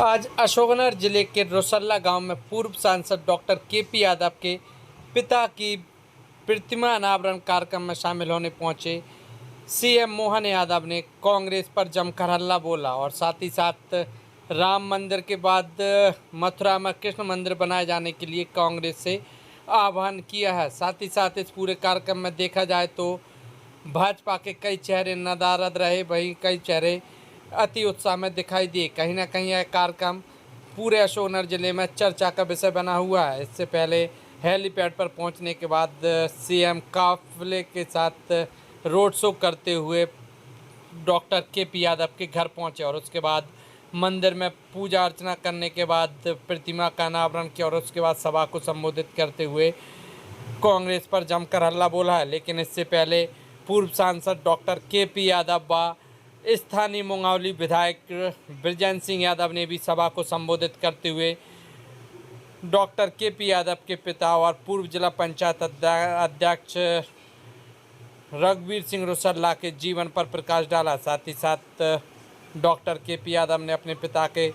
आज अशोकनगर जिले के रोसल्ला गांव में पूर्व सांसद डॉक्टर केपी यादव के पिता की प्रतिमा अनावरण कार्यक्रम में शामिल होने पहुंचे सीएम मोहन यादव ने कांग्रेस पर जमकर हल्ला बोला और साथ ही साथ राम मंदिर के बाद मथुरा में कृष्ण मंदिर बनाए जाने के लिए कांग्रेस से आह्वान किया है। साथ ही साथ इस पूरे कार्यक्रम में देखा जाए तो भाजपा के कई चेहरे नदारद रहे, वहीं कई चेहरे अति उत्साह में दिखाई दिए। कहीं ना कहीं यह कार्यक्रम पूरे अशोकनगर जिले में चर्चा का विषय बना हुआ है। इससे पहले हेलीपैड पर पहुंचने के बाद सीएम काफिले के साथ रोड शो करते हुए डॉक्टर केपी यादव के घर पहुंचे और उसके बाद मंदिर में पूजा अर्चना करने के बाद प्रतिमा का अनावरण किया और उसके बाद सभा को संबोधित करते हुए कांग्रेस पर जमकर हल्ला बोला है। लेकिन इससे पहले पूर्व सांसद डॉक्टर केपी यादव व स्थानीय मुंगावली विधायक बृजेंद्र सिंह यादव ने भी सभा को संबोधित करते हुए डॉक्टर केपी यादव के पिता और पूर्व जिला पंचायत अध्यक्ष रघुवीर सिंह रोसल्ला के जीवन पर प्रकाश डाला। साथ ही साथ डॉक्टर केपी यादव ने अपने पिता के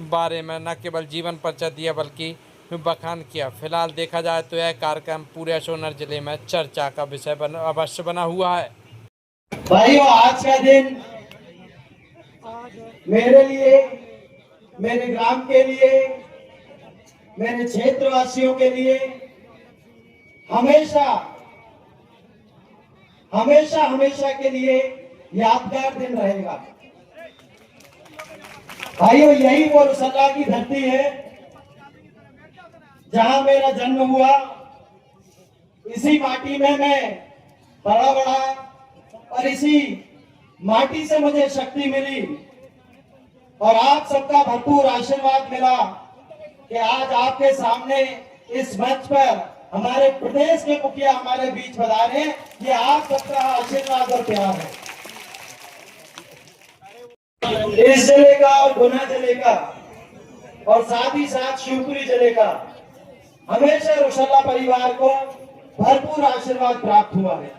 बारे में न केवल जीवन परिचय दिया बल्कि बखान किया। फिलहाल देखा जाए तो यह कार्यक्रम पूरे अशोकनगर जिले में चर्चा का विषय अवश्य बना हुआ है। भाइयों, आज का दिन मेरे लिए, मेरे ग्राम के लिए, मेरे क्षेत्रवासियों के लिए हमेशा हमेशा हमेशा के लिए यादगार दिन रहेगा। भाइयों, यही वो रोसल्ला की धरती है जहां मेरा जन्म हुआ। इसी माटी में मैं बड़ा बड़ा और इसी माटी से मुझे शक्ति मिली और आप सबका भरपूर आशीर्वाद मिला कि आज आपके सामने इस मंच पर हमारे प्रदेश के मुखिया हमारे बीच पधारे। ये आप सबका आशीर्वाद और प्यार है। इस जिले का और गुना जिले का और साथ ही साथ शिवपुरी जिले का हमेशा रोसल्ला परिवार को भरपूर आशीर्वाद प्राप्त हुआ है।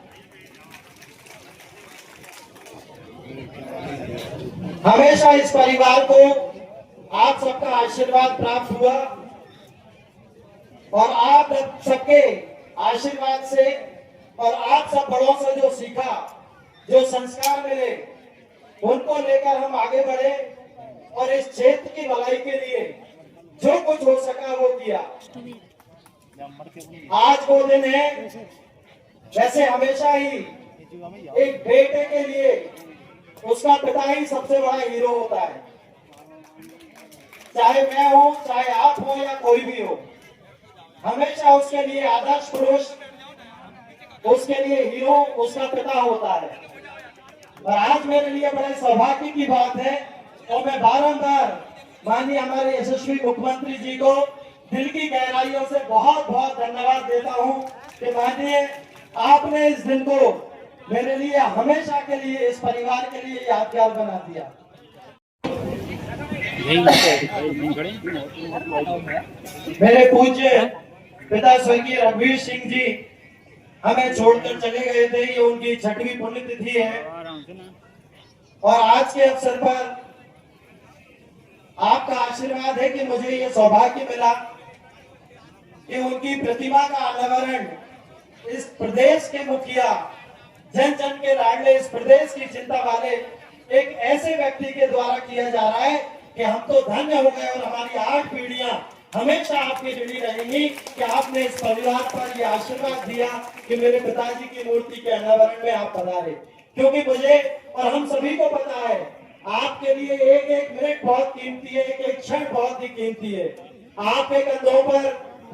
हमेशा इस परिवार को आप सबका आशीर्वाद प्राप्त हुआ और आप सबके आशीर्वाद से और आप सब बड़ों से जो सीखा, जो संस्कार मिले, उनको लेकर हम आगे बढ़े और इस क्षेत्र की भलाई के लिए जो कुछ हो सका वो किया। आज वो दिन है, जैसे हमेशा ही एक बेटे के लिए उसका पिता ही सबसे बड़ा हीरो होता है। चाहे मैं हो, चाहे आप हो या कोई भी हो, हमेशा उसके लिए आदर्श पुरुष, उसके लिए हीरो उसका पिता होता है। और आज मेरे लिए बड़े सौभाग्य की बात है और मैं बारंबार माननीय हमारे यशस्वी मुख्यमंत्री जी को दिल की गहराइयों से बहुत बहुत धन्यवाद देता हूं कि माननीय आपने इस दिन को मेरे लिए हमेशा के लिए, इस परिवार के लिए यादगार बना दिया। मेरे पूज्य पिता स्वर्गीय रघुवीर सिंह जी हमें छोड़कर चले गए थे। ये उनकी 6वीं पुण्यतिथि है और आज के अवसर पर आपका आशीर्वाद है कि मुझे ये सौभाग्य मिला कि उनकी प्रतिमा का अनावरण इस प्रदेश के मुखिया, जन जन के लाडले, इस प्रदेश की चिंता वाले एक ऐसे व्यक्ति के द्वारा किया जा रहा है कि हम तो धन्य हो गए और हमारी 8 पीढ़ियां हमेशा आपकी जुड़ी रहेंगी कि आपने इस परिवार पर यह आशीर्वाद दिया कि मेरे पिताजी की मूर्ति के अनावरण में आप पधारे। क्योंकि मुझे और हम सभी को पता है आपके लिए एक एक मिनट बहुत कीमती है, एक एक क्षण बहुत ही कीमती है। आपके कंधों पर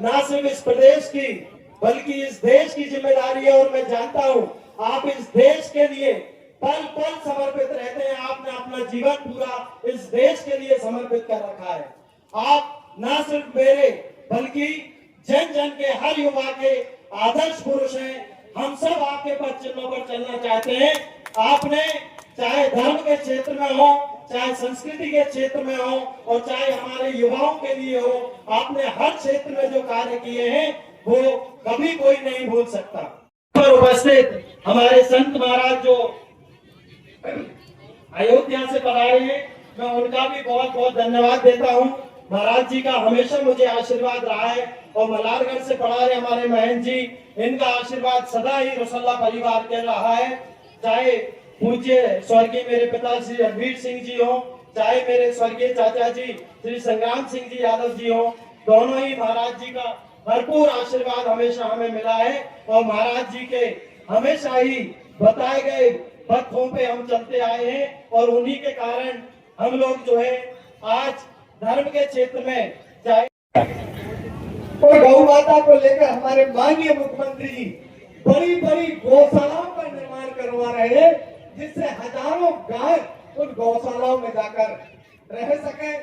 न सिर्फ इस प्रदेश की बल्कि इस देश की जिम्मेदारी है और मैं जानता हूँ आप इस देश के लिए पल पल समर्पित रहते हैं। आपने अपना जीवन पूरा इस देश के लिए समर्पित कर रखा है। आप न सिर्फ मेरे बल्कि जन जन के हर युवा के आदर्श पुरुष हैं। हम सब आपके पद चिन्हों पर चलना चाहते हैं। आपने चाहे धर्म के क्षेत्र में हो, चाहे संस्कृति के क्षेत्र में हो और चाहे हमारे युवाओं के लिए हो, आपने हर क्षेत्र में जो कार्य किए हैं वो कभी कोई नहीं भूल सकता। पर उपस्थित हमारे संत महाराज जो अयोध्या से पधारे हैं, मैं उनका भी बहुत बहुत धन्यवाद देता हूँ। महाराज जी का हमेशा मुझे आशीर्वाद रहा है और मलारगढ़ से पढ़ा रहे हमारे महंत जी, इनका आशीर्वाद सदा ही रोसल्ला परिवार के रहा है। चाहे पूज्य स्वर्गीय मेरे पिता श्री रघुवीर सिंह जी हो, चाहे मेरे स्वर्गीय चाचा जी श्री संग्राम सिंह जी यादव जी हो, दोनों ही महाराज जी का भरपूर आशीर्वाद हमेशा हमें मिला है और महाराज जी के हमेशा ही बताए गए पथों पे हम चलते आए हैं और उन्हीं के कारण हम लोग जो है आज धर्म के क्षेत्र में चाहे और गौ माता को लेकर हमारे माननीय मुख्यमंत्री जी बड़ी बड़ी गौशालाओं का निर्माण करवा रहे हैं, जिससे हजारों गाय उन गौशालाओं में जाकर रह सके,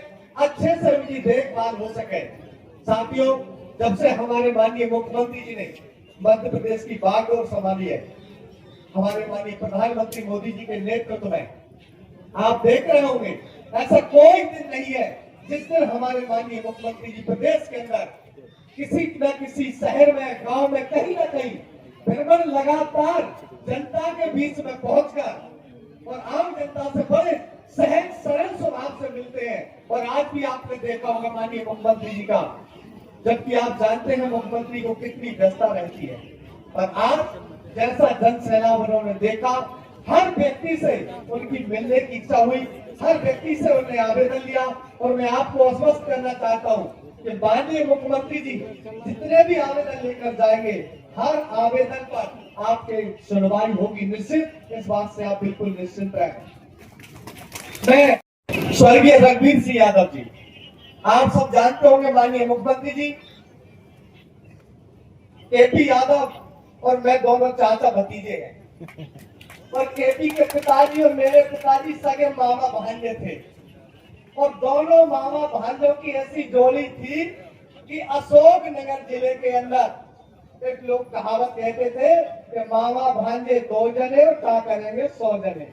अच्छे से उनकी देखभाल हो सके। साथियों, जब से हमारे माननीय मुख्यमंत्री जी ने मध्य प्रदेश की बागडोर संभाली है, हमारे माननीय प्रधानमंत्री मोदी जी के नेतृत्व में, आप देख रहे होंगे ऐसा कोई दिन नहीं है जिस दिन हमारे माननीय मुख्यमंत्री जी प्रदेश के अंदर किसी न किसी शहर में, गांव में, कहीं ना कहीं भ्रमण लगातार जनता के बीच में पहुंचकर और आम जनता से बड़े सहज सरल स्वभाव से मिलते हैं। और आज भी आपने देखा होगा माननीय मुख्यमंत्री जी का, जबकि आप जानते हैं मुख्यमंत्री को कितनी व्यस्तता रहती है, और आज जैसा जन सैलाब उन्होंने देखा, हर व्यक्ति से उनकी मिलने की इच्छा हुई, हर व्यक्ति से उन्होंने आवेदन लिया। और मैं आपको आश्वस्त करना चाहता हूं कि माननीय मुख्यमंत्री जी जितने भी आवेदन लेकर जाएंगे, हर आवेदन पर आपके सुनवाई होगी निश्चित, इस बात से आप बिल्कुल निश्चिंत रहें। मैं स्वर्गीय रघुवीर सिंह यादव जी, आप सब जानते होंगे माननीय मुख्यमंत्री जी केपी यादव और मैं दोनों चाचा भतीजे हैं, और केपी के पिताजी और मेरे पिताजी सगे मामा भांजे थे, और दोनों मामा भांजों की ऐसी जोड़ी थी कि अशोकनगर जिले के अंदर एक लोग कहावत कहते थे कि मामा भांजे 2 जने और क्या करेंगे 100 जने।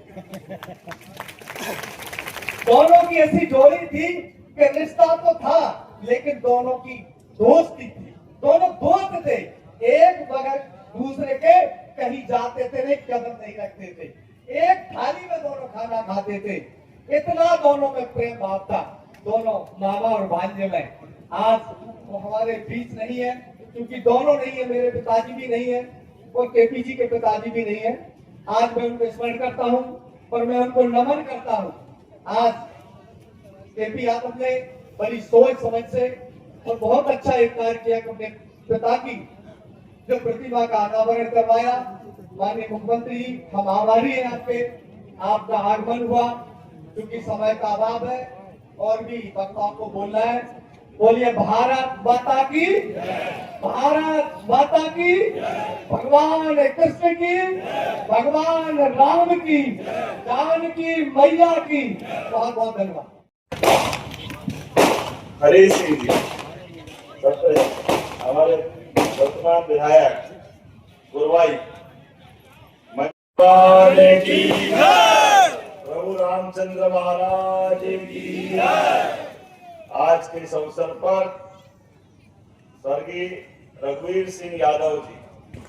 दोनों की ऐसी जोड़ी थी कि रिश्ता तो था लेकिन दोनों की दोस्ती थी, दोनों दोस्त थे, एक बगैर दूसरे के कहीं जाते थे नहीं, कदम नहीं रखते थे, एक थाली में दोनों खाना खाते थे, इतना दोनों में प्रेम भाव था, दोनों मामा और भांजे में। आज वो हमारे बीच नहीं है, क्योंकि दोनों नहीं है, मेरे पिताजी भी नहीं है और केपी जी के पिताजी भी नहीं है। आज मैं उनको स्मरण करता हूं और मैं उनको नमन करता हूं। आज केपी यादव ने बड़ी सोच समझ से और बहुत अच्छा एक कार्य किया कि अपने पिता की जो प्रतिमा का अनावरण करवाया। माननीय मुख्यमंत्री जी, हम आभारी हैं आपके, आपका आगमन हुआ, क्योंकि समय का अभाव है और भी वक्ताओं को बोलना है। बोलिए भारत माता की, भारत माता की, भगवान कृष्ण की, भगवान राम की, जानकी मैया की। बहुत बहुत धन्यवाद। हरी सिंह जी, हमारे वर्तमान विधायक गुरवाई की, प्रभु रामचंद्र महाराज की। आज के इस अवसर पर स्वर्गीय रघुवीर सिंह यादव जी,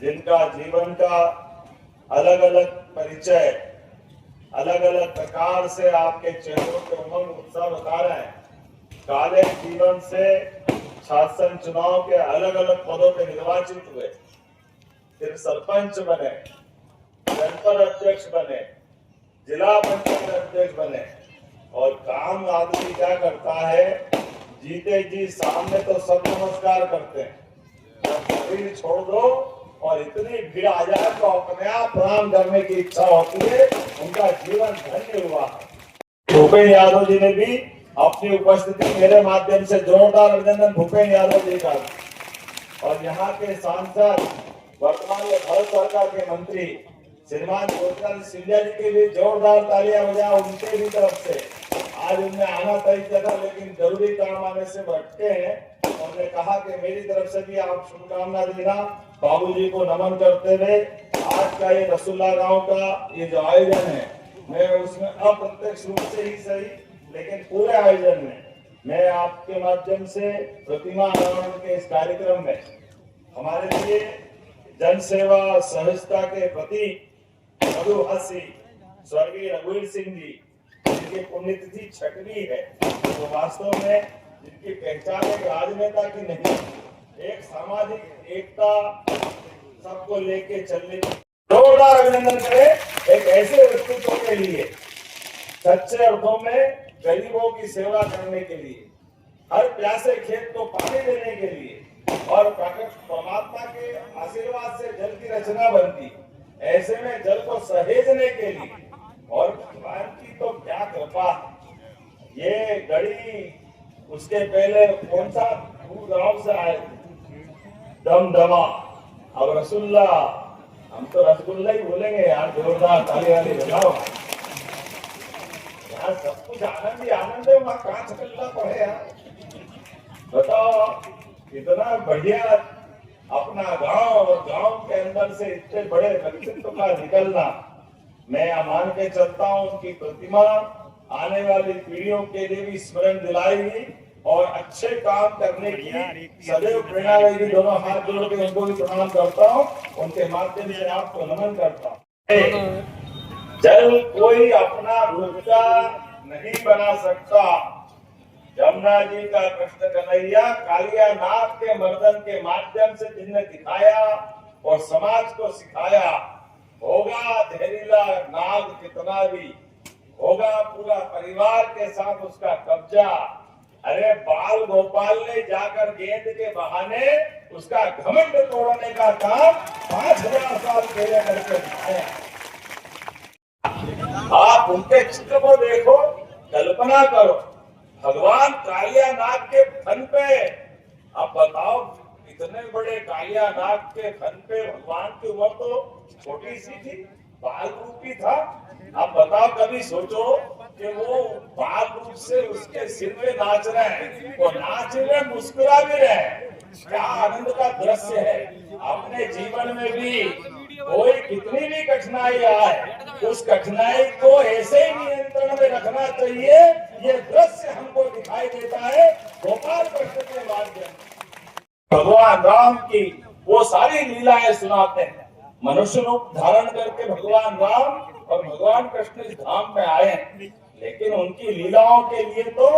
जिनका जीवन का अलग अलग परिचय अलग अलग प्रकार से आपके चेहरों के उमंग उत्साह बता रहे हैं। कॉलेज जीवन से शासन चुनाव के अलग अलग पदों पर निर्वाचित हुए, फिर सरपंच बने, जनपद अध्यक्ष बने, जिला पंचायत अध्यक्ष बने, और काम आदमी क्या करता है, जीते जी सामने तो सब नमस्कार करते हैं, जब शरीर छोड़ दो और इतनी भीड़ आ जाए तो अपने आप प्रणाम करने की इच्छा होती है। उनका जीवन धन्य हुआ है। भूपेन यादव जी ने भी अपनी उपस्थिति मेरे माध्यम से जोरदार अभिनंदन भूपेन यादव जी का, और यहाँ के सांसद वर्तमान में भारत सरकार के मंत्री श्रीमान ज्योतिरादित्य सिंधिया जी के लिए जोरदार तालियां बजाओ उनके भी तरफ से। आज उनने आना तय किया था लेकिन जरूरी काम आने से भटके हैं, उन्होंने कहा कि मेरी तरफ से भी आप शुभकामना देना। बाबूजी को नमन करते हुए आज का ये रसुल्ला गांव का ये जो आयोजन है, मैं उसमें अप्रत्यक्ष रूप से ही सही लेकिन पूरे आयोजन में मैं आपके माध्यम से प्रतिमा अनावरण के इस कार्यक्रम में हमारे लिए जन सेवा सहजता के प्रति मधुभाषी स्वर्गीय रघुवीर सिंह जी, जिनकी ये पुण्यतिथि छठवीं है, तो वास्तव में जिनकी पहचान एक राजनेता की नहीं, एक सामाजिक एकता सबको लेके चलने की जोरदार अभिनंदन करें एक ऐसे व्यक्तित्व के लिए, सच्चे अर्थों में गरीबों की सेवा करने के लिए, हर प्यासे खेत को पानी देने के लिए, और परमात्मा के आशीर्वाद से जल की रचना बनती, ऐसे में जल को सहेजने के लिए, और भगवान की तो क्या कृपा। ये गढ़ी उसके पहले कौन सा गांव से आए, दमदमा, अब रसुल्ला, हम तो रसगुल्ला ही बोलेंगे यार, जोरदार ताली वाली बजाओ यार, सब कुछ आनंद ही आनंद है, वहाँ कहाँ चकल्ला पड़े यार। बताओ कितना बढ़िया अपना गांव, और गांव के अंदर से इतने बड़े व्यक्तित्व का निकलना। मैं मान के चलता हूँ उनकी प्रतिमा आने वाली पीढ़ियों के लिए भी स्मरण दिलाएगी, और अच्छे काम करने की सदैव प्रेरणा रहेगी। दोनों हाथ जोड़ के उनको भी प्रणाम करता हूँ, उनके माध्यम से आपको नमन करता हूँ। जल कोई अपना रुका नहीं बना सकता। जमुना जी का कृष्ण कन्हैया कालिया नाग के मर्दन के माध्यम से जिन्हें दिखाया और समाज को सिखाया, होगा जहरीला नाग कितना भी, होगा पूरा परिवार के साथ उसका कब्जा। अरे बाल गोपाल ने जाकर गेंद के बहाने उसका घमंड तोड़ने का काम 5000 साल पहले करके दिखाया। आप उनके चित्र को देखो, कल्पना करो, भगवान कालिया नाग के फन पे, अब बताओ इतने बड़े कालिया नाग के फन पे भगवान की उम्र तो छोटी सी थी, बाल रूपी था। अब बताओ कभी सोचो कि वो बाल रूप से उसके सिर पे नाच रहे हैं, वो नाच रहे मुस्कुरा भी रहे, क्या आनंद का दृश्य है। अपने जीवन में भी कोई कितनी भी कठिनाई आए, उस कठिनाई को ऐसे ही नियंत्रण में रखना चाहिए। ये दृश्य हमको दिखाई देता है गोपाल कृष्ण के माध्यम से। भगवान राम की वो सारी लीलाएं सुनाते हैं। मनुष्य रूप धारण करके भगवान राम और भगवान कृष्ण इस धाम में आए हैं, लेकिन उनकी लीलाओं के लिए तो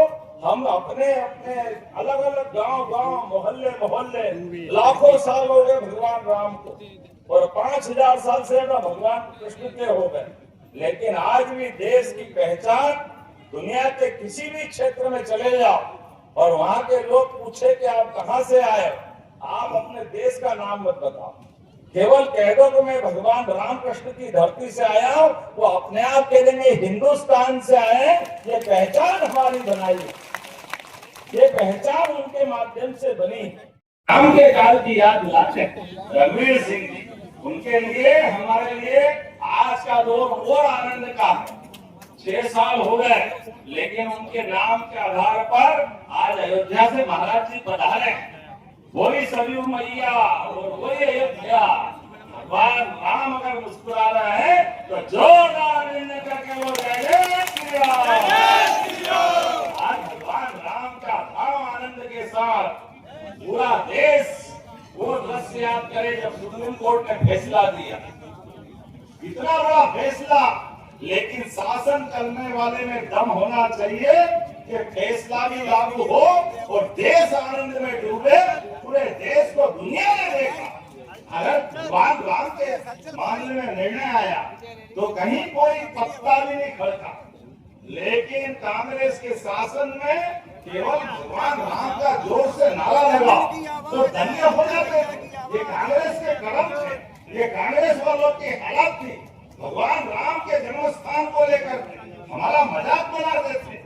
हम अपने अपने अलग अलग गांव मोहल्ले लाखों साल हो गए भगवान राम को, और 5000 साल से ज्यादा भगवान कृष्ण के हो गए। लेकिन आज भी देश की पहचान, दुनिया के किसी भी क्षेत्र में चले जाओ और वहां के लोग पूछे कि आप कहां से आए, आप अपने देश का नाम मत बताओ, केवल कह दो कि मैं भगवान रामकृष्ण की धरती से आया हूं, वो अपने आप कह देंगे हिंदुस्तान से आए। ये पहचान हमारी बनाई है, ये पहचान उनके माध्यम से बनी। राम के काल की याद दिलाते रघुवीर सिंह जी, उनके लिए हमारे लिए आज का दौर और आनंद का है। 6 साल हो गए, लेकिन उनके नाम के आधार पर आज अयोध्या से महाराज जी पधारे, वही सरयू मैया और वही अयोध्या। भगवान राम अगर मुस्कुरा रहा है तो जोरदार करके वो जय जय श्री राम। आज भगवान राम का भाव आनंद के साथ पूरा देश वो दृश्य याद करे जब सुप्रीम कोर्ट ने फैसला दिया, इतना बड़ा फैसला, लेकिन शासन करने वाले में दम होना चाहिए कि फैसला भी लागू हो और देश आनंद में डूबे, पूरे देश को दुनिया ने देखा। अगर भगवान राम के मामले में निर्णय आया तो कहीं कोई पत्ता भी नहीं खड़का, लेकिन कांग्रेस के शासन में केवल भगवान राम का जोर से नारा लगा तो धन्य हो जाते। ये कांग्रेस के कदम थे, ये कांग्रेस वालों की हालत थी। भगवान राम के जन्म स्थान को लेकर हमारा मजाक बनाते थे,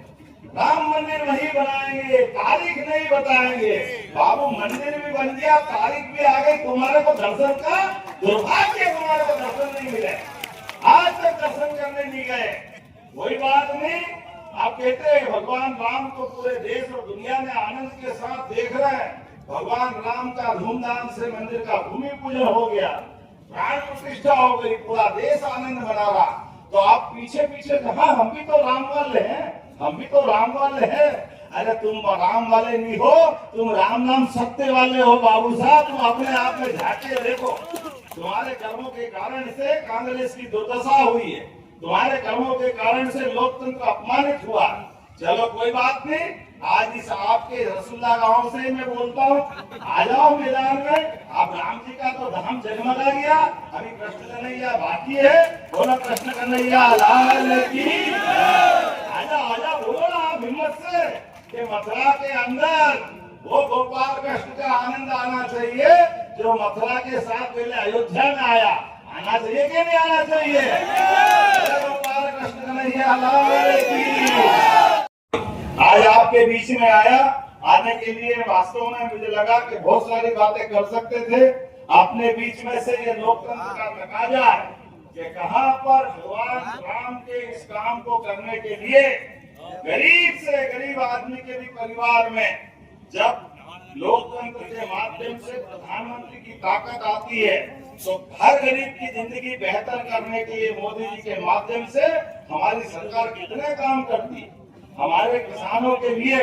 राम मंदिर नहीं बनाएंगे, तारीख नहीं बताएंगे। बाबू मंदिर भी बन गया, तारीख भी आ गई, तुम्हारे को दर्शन का दुर्भाग्य, तुम्हारे को दर्शन नहीं मिले, आज तक दर्शन करने नहीं गए। वही बात नहीं, आप कहते हैं भगवान राम को पूरे देश और दुनिया में आनंद के साथ देख रहे हैं। भगवान राम का धूमधाम से मंदिर का भूमि पूजन हो गया, प्राण प्रतिष्ठा हो गई, पूरा देश आनंद मना रहा, तो आप पीछे पीछे कहा हम भी तो राम वाले हैं, हम भी तो राम वाले हैं। अरे तुम राम वाले नहीं हो, तुम राम नाम सत्य वाले हो बाबू साहब। तुम अपने आप में झांके देखो, तुम्हारे कर्मों के कारण से कांग्रेस की दुर्दशा हुई है। तुम्हारे कर्मों के कारण से लोकतंत्र अपमानित हुआ। चलो कोई बात नहीं, आज इस आपके रसुल्ला गांव से मैं बोलता हूँ, आ जाओ मैदान में। अब राम जी का तो धाम जगमगा गया, अभी कृष्ण कन्हैया बाकी है। बोलो कृष्ण कन्हैया लाल की। आजा आजा, बोलो ना आप हिम्मत से कि मथुरा के अंदर वो गोपाल कृष्ण का आनंद आना चाहिए जो मथुरा के साथ पहले अयोध्या में आया। आना चाहिए कि नहीं आना चाहिए? गोपाल कृष्ण कन्हैया लाल की। आज आपके बीच में आया, आने के लिए वास्तव में मुझे लगा कि बहुत सारी बातें कर सकते थे। अपने बीच में से ये लोकतंत्र का तकाजा है कि कहां पर भगवान राम के इस काम को करने के लिए गरीब से गरीब आदमी के भी परिवार में जब लोकतंत्र के माध्यम से प्रधानमंत्री की ताकत आती है तो हर गरीब की जिंदगी बेहतर करने के लिए मोदी जी के माध्यम से हमारी सरकार कितने काम करती है। हमारे किसानों के लिए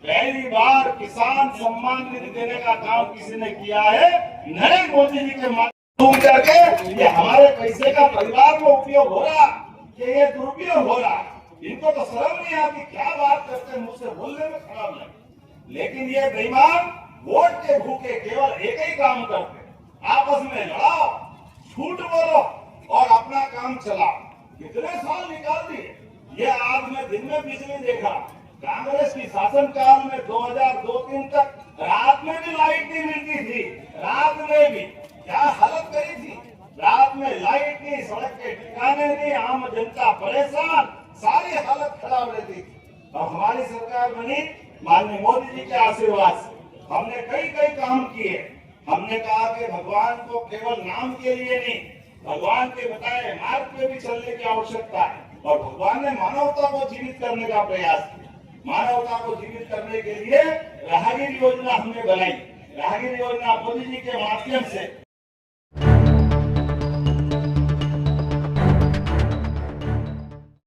पहली बार किसान सम्मान निधि देने का काम किसी ने किया है, नरेंद्र मोदी जी के माध्यम करके। ये हमारे पैसे का परिवार में उपयोग हो रहा कि ये दुरुपयोग हो रहा। इनको तो शर्म नहीं आती, क्या बात करते हैं, मुझसे बोलने में खराब लगे। लेकिन ये बेईमान वोट के भूखे केवल एक ही काम करते, आपस में लड़ाओ, झूठ बोलो और अपना काम चलाओ। कितने साल निकाल दिए। ये आज मैं दिन में बिजली देखा, कांग्रेस की शासनकाल में 2002-03 तक रात में भी लाइट नहीं मिलती थी। रात में भी क्या हालत करी थी, रात में लाइट नहीं, सड़क के ठिकाने नहीं, आम जनता परेशान, सारी हालत खराब रहती थी। और हमारी सरकार बनी माननीय मोदी जी के आशीर्वाद से हमने कई कई काम किए। हमने कहा कि भगवान को केवल नाम के लिए नहीं, भगवान के बताए मार्ग पे भी चलने की आवश्यकता है। और भगवान ने मानवता को जीवित करने का प्रयास किया। मानवता को जीवित करने के लिए राहगीर योजना हमने बनाई। राहगीर योजना मोदी जी के माध्यम से